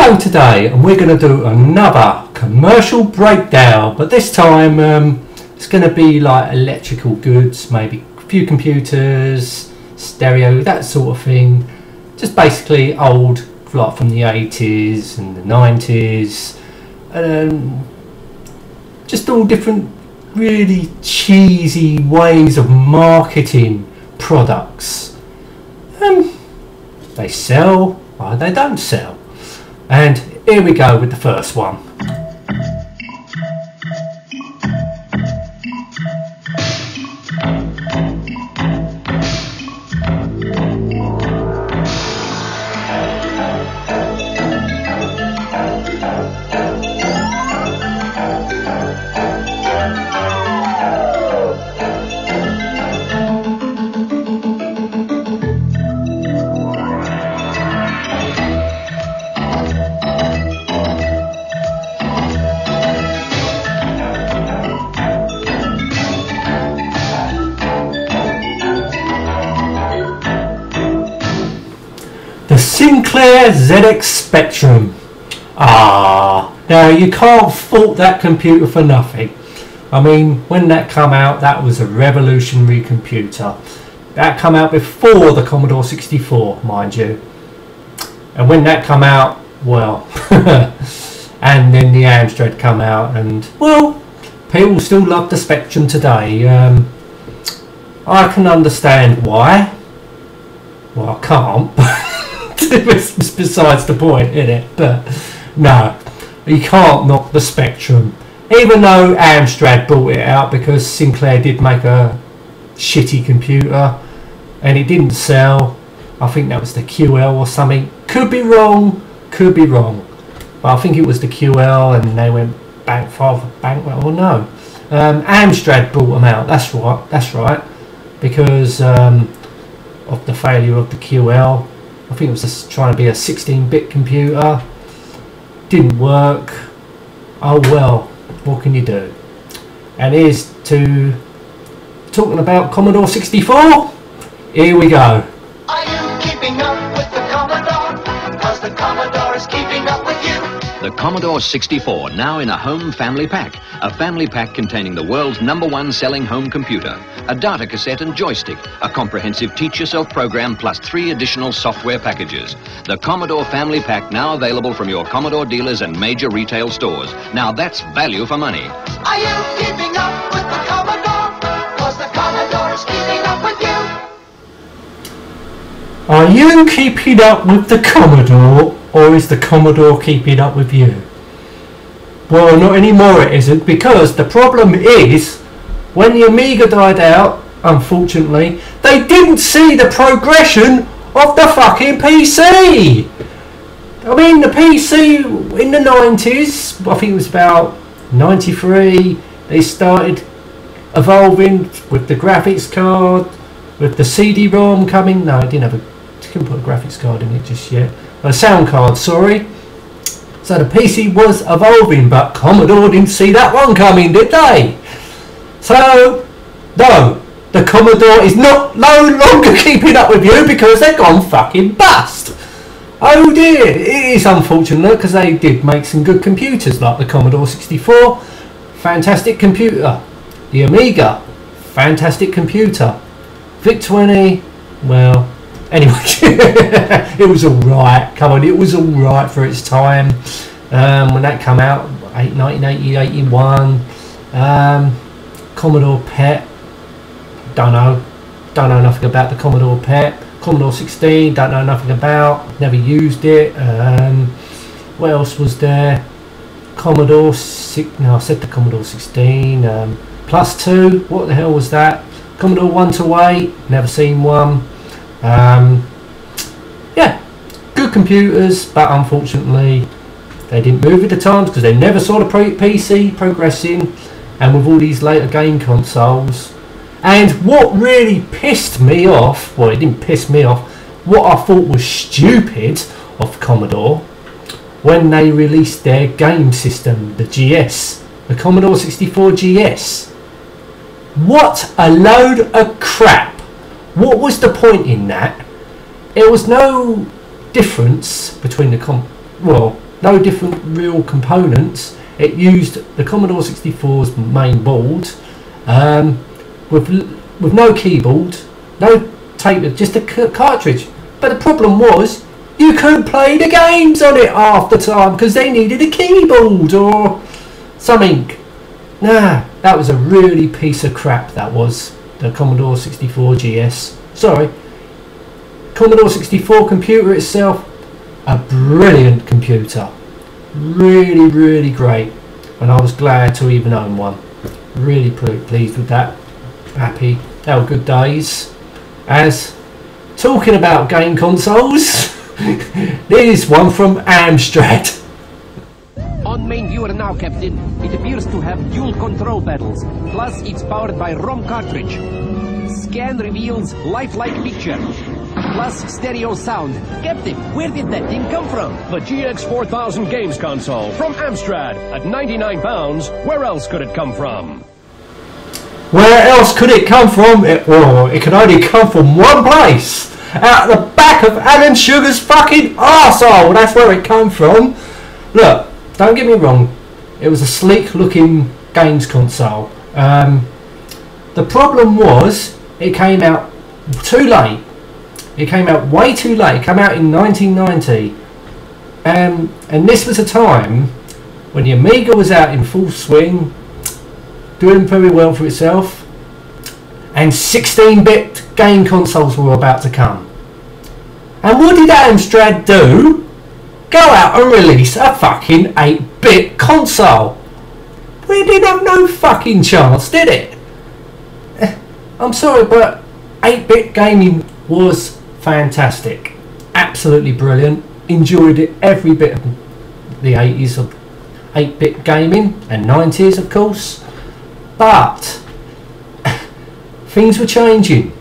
Hello today, and we're going to do another commercial breakdown, but this time it's going to be like electrical goods, maybe a few computers, stereo, that sort of thing. Just basically old, like from the 80s and the 90s, just all different really cheesy ways of marketing products. They sell, or they don't sell. And here we go with the first one. The Sinclair ZX Spectrum. Now you can't fault that computer for nothing. I mean, when that come out, that was a revolutionary computer. That come out before the Commodore 64, mind you. And when that come out, well, and then the Amstrad come out, and well, people still love the Spectrum today. I can understand why. Well, I can't. It's besides the point, isn't it? But no, you can't knock the Spectrum, even though Amstrad brought it out because Sinclair did make a shitty computer and it didn't sell. I think that was the QL or something. Could be wrong, but I think it was the QL, and they went bankrupt or no. Amstrad brought them out. That's right, because of the failure of the QL. I think it was just trying to be a 16-bit computer. Didn't work. Oh well, what can you do? And here's to talking about Commodore 64. Here we go. Are you keeping up with the Commodore? 'Cause the Commodore is keeping up with you. The Commodore 64, now in a home family pack. A family pack containing the world's #1 selling home computer, a data cassette and joystick, a comprehensive teach-yourself program, plus 3 additional software packages. The Commodore Family Pack, now available from your Commodore dealers and major retail stores. Now that's value for money. Are you keeping up with the Commodore? 'Cause the Commodore is keeping up with you. Are you keeping up with the Commodore, or is the Commodore keeping up with you? Well, not anymore it isn't, because the problem is, when the Amiga died out, unfortunately, they didn't see the progression of the fucking PC. I mean, the PC in the 90s, I think it was about 93, they started evolving with the graphics card, with the CD-ROM coming. No, it didn't have couldn't put a graphics card in it just yet. A sound card, sorry. So the PC was evolving, but Commodore didn't see that one coming, did they? So, no, the Commodore is no longer keeping up with you because they've gone fucking bust. Oh dear, it is unfortunate because they did make some good computers like the Commodore 64, fantastic computer. The Amiga, fantastic computer. VIC-20, well, anyway, it was alright, come on, it was alright for its time. When that came out, 1980, 81, Commodore PET, don't know nothing about the Commodore PET. Commodore 16, don't know nothing about, never used it. What else was there? Commodore 6, no, I said the Commodore 16, plus 2, what the hell was that? Commodore 128, never seen one. Yeah, good computers, but unfortunately they didn't move with the times because they never saw the PC progressing, and with all these later game consoles. And what really pissed me off, well, it didn't piss me off, what I thought was stupid of Commodore, when they released their game system, the GS, the Commodore 64 GS. What a load of crap. What was the point in that? There was no difference between the no different real components. It used the Commodore 64's main board, with no keyboard, no tape, just a cartridge. But the problem was, you couldn't play the games on it half the time because they needed a keyboard or something. Nah, that was a really piece of crap. That was the Commodore 64 GS. Sorry, Commodore 64 computer itself, a brilliant computer, really, really great, and I was glad to even own one. Really pleased with that. Happy. They were good days. As talking about game consoles, there's one from Amstrad. On main viewer now, Captain. It appears to have dual control pedals. Plus, it's powered by ROM cartridge. Scan reveals lifelike picture. Plus, stereo sound. Captain, where did that thing come from? The GX4000 games console from Amstrad at 99 pounds. Where else could it come from? Where else could it come from? It could only come from one place. Out the back of Alan Sugar's fucking arsehole. That's where it came from. Look, don't get me wrong. It was a sleek looking games console. The problem was, it came out too late. It came out way too late. It came out in 1990. And this was a time when the Amiga was out in full swing, doing very well for itself, and 16-bit game consoles were about to come. And what did Amstrad do? Go out and release a fucking 8-bit console. We didn't have no fucking chance, did it? I'm sorry, but 8-bit gaming was fantastic. Absolutely brilliant. Enjoyed it every bit of the 80s of 8-bit gaming, and 90s of course. But things were changing.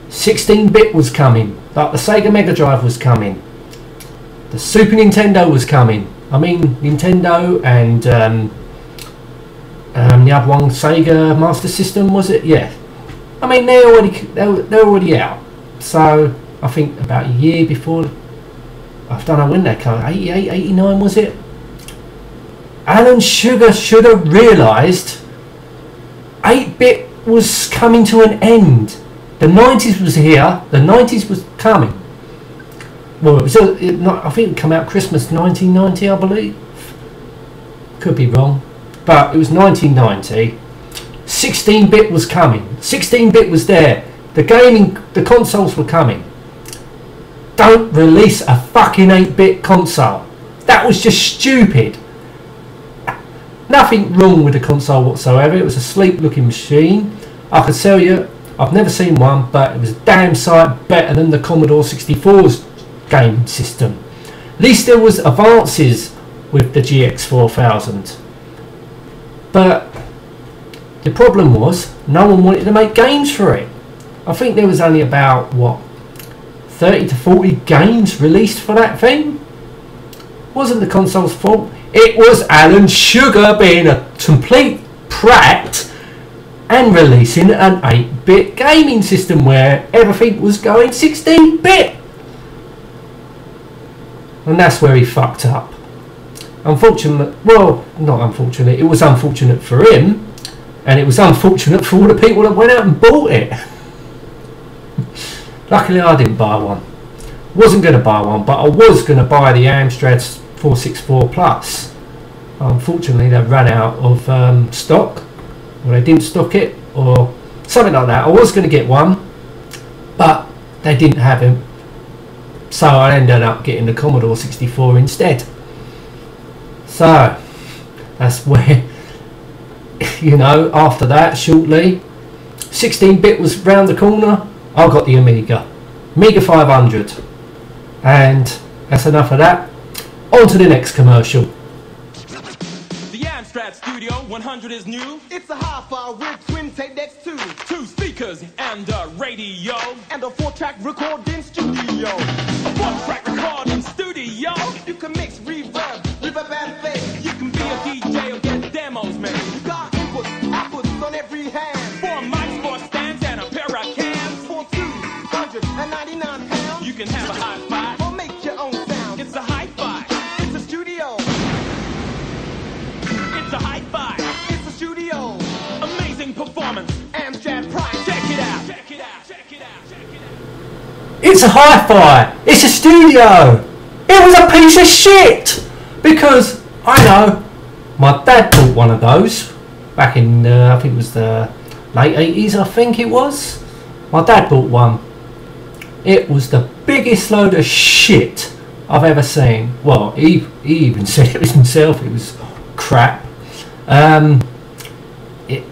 16-bit was coming, like the Sega Mega Drive was coming. The Super Nintendo was coming. I mean, Nintendo and the other one, Sega Master System, was it? Yeah. I mean, they're already out. So I think about a year before, I don't know when they came, 88, 89 was it? Alan Sugar should have realised 8-bit was coming to an end. The 90s was here. The 90s was coming. Well, I think it came out Christmas 1990, I believe. Could be wrong, but it was 1990. 16-bit was coming. 16-bit was there. The consoles were coming. Don't release a fucking 8-bit console. That was just stupid. Nothing wrong with the console whatsoever. It was a sleek looking machine. I could tell you, I've never seen one, but it was a damn sight better than the Commodore 64's game system. At least there was advances with the GX4000. But the problem was, no one wanted to make games for it. I think there was only about, what, 30 to 40 games released for that thing. Wasn't the console's fault. It was Alan Sugar being a complete prat and releasing an 8-bit gaming system where everything was going 16-bit. And that's where he fucked up. Unfortunate, well, not unfortunate, it was unfortunate for him, and it was unfortunate for all the people that went out and bought it. Luckily I didn't buy one. Wasn't going to buy one, but I was going to buy the Amstrad 464 Plus. Unfortunately they ran out of stock, or they didn't stock it, or something like that. I was going to get one, but they didn't have him, so I ended up getting the Commodore 64 instead. So that's where, you know, after that, shortly, 16-bit was round the corner. I got the Amiga 500, and that's enough of that. On to the next commercial. The Amstrad Studio 100 is new. It's a hi-fi with twin tape decks too, 2 speakers and a radio. and a 4-track recording studio. A 4-track recording studio. You can mix reverb and bass. You can be a DJ or get demos made. You got inputs, outputs on every hand. 4 mics, 4 stands, and a pair of cams. For £299, You can have a hi-fi. or make your own sound. It's a hi-fi. It's a studio it's a hi-fi, it's a studio. It was a piece of shit. Because I know my dad bought one of those back in, I think it was the late 80s, I think it was. My dad bought one. It was the biggest load of shit I've ever seen. Well, he even said it was himself, it was crap. It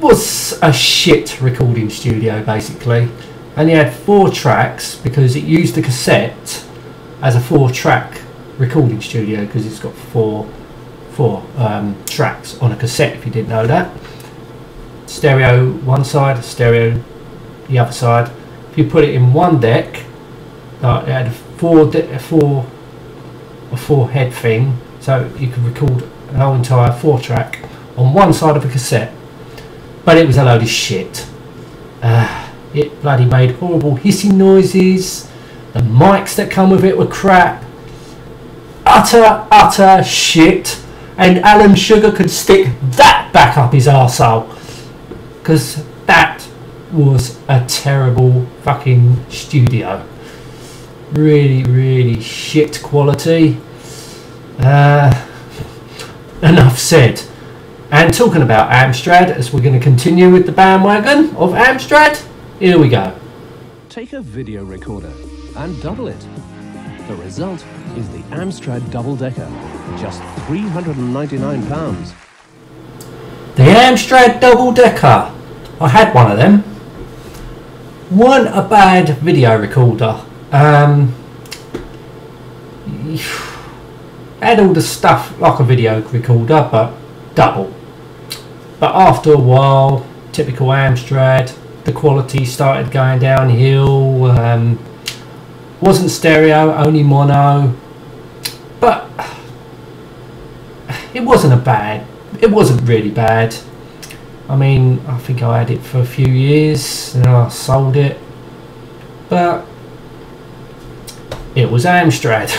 was a shit recording studio basically, and he had 4 tracks because it used the cassette as a 4-track recording studio because it's got four tracks on a cassette, if you didn't know that. Stereo one side, stereo the other side. If you put it in one deck, it had a 4 head thing, so you could record an whole entire 4-track on one side of a cassette. But it was a load of shit. It bloody made horrible hissing noises. The mics that come with it were crap. Utter shit. And Alan Sugar could stick that back up his arsehole, because that was a terrible fucking studio. Really shit quality. Enough said. And talking about Amstrad, as we're going to continue with the bandwagon of Amstrad, here we go. Take a video recorder and double it. The result is the Amstrad Double Decker, just £399. The Amstrad Double Decker. I had one of them. Weren't a bad video recorder. Had all the stuff like a video recorder, but double. But after a while, typical Amstrad, the quality started going downhill. Wasn't stereo, only mono. But it wasn't really bad. I mean, I think I had it for a few years and I sold it. But it was Amstrad.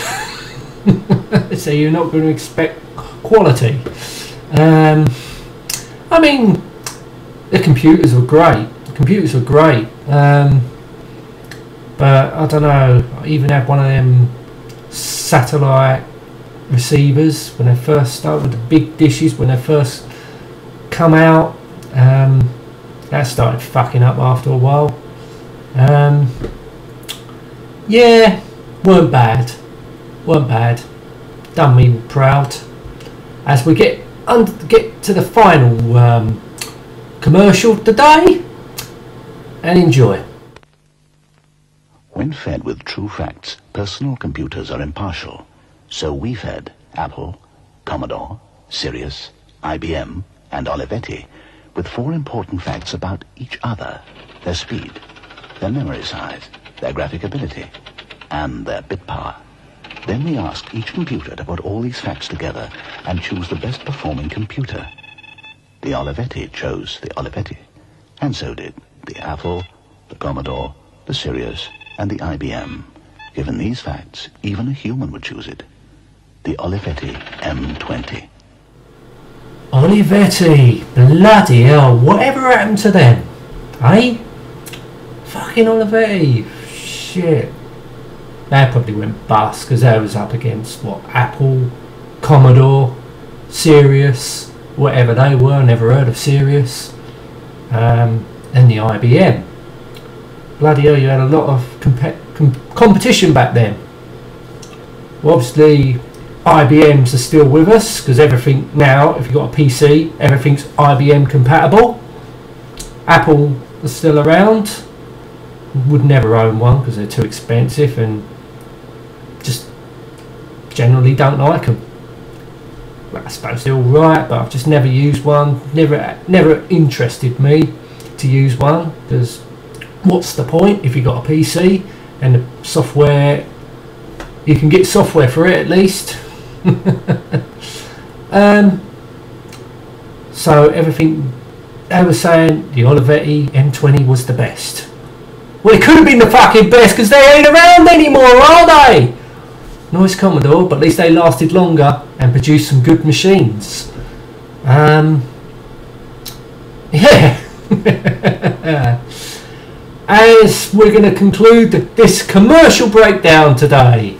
So you're not going to expect quality. I mean, the computers were great. But I don't know, I even had one of them satellite receivers when they first started, with the big dishes when they first come out. That started fucking up after a while. Yeah, weren't bad. Done me proud. As we get to the final commercial today, and enjoy. When fed with true facts, personal computers are impartial. So we fed Apple, Commodore, Sirius, IBM, and Olivetti with 4 important facts about each other: their speed, their memory size, their graphic ability, and their bit power. Then we asked each computer to put all these facts together and choose the best performing computer. The Olivetti chose the Olivetti, and so did the Apple, the Commodore, the Sirius, and the IBM. Given these facts, even a human would choose it. The Olivetti M20. Olivetti, bloody hell, whatever happened to them? Eh? Fucking Olivetti, shit. They probably went bust because they was up against what, Apple, Commodore, Sirius, whatever they were. Never heard of Sirius. And the IBM. Bloody hell, you had a lot of competition back then. Well, obviously IBMs are still with us, because everything now, if you've got a PC, everything's IBM compatible. Apple is still around. Would never own one because they're too expensive and just generally don't like them. Well, I suppose they're alright, but I've just never used one. Never interested me to use one, because what's the point if you've got a PC and the software, you can get software for it at least. So everything, they were saying the Olivetti M20 was the best. Well, it could have been the fucking best because they ain't around anymore, are they? Nice Commodore, but at least they lasted longer and produced some good machines. Yeah. as we're going to conclude this commercial breakdown today.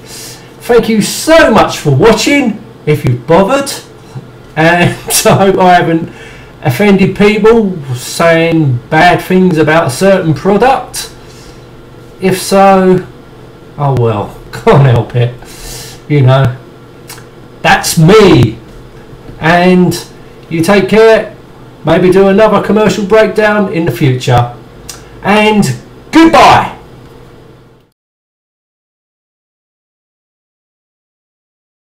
Thank you so much for watching, if you've bothered, and I hope I haven't offended people saying bad things about a certain product. If so, oh well, can't help it, you know, that's me. And you take care, maybe do another commercial breakdown in the future, and goodbye.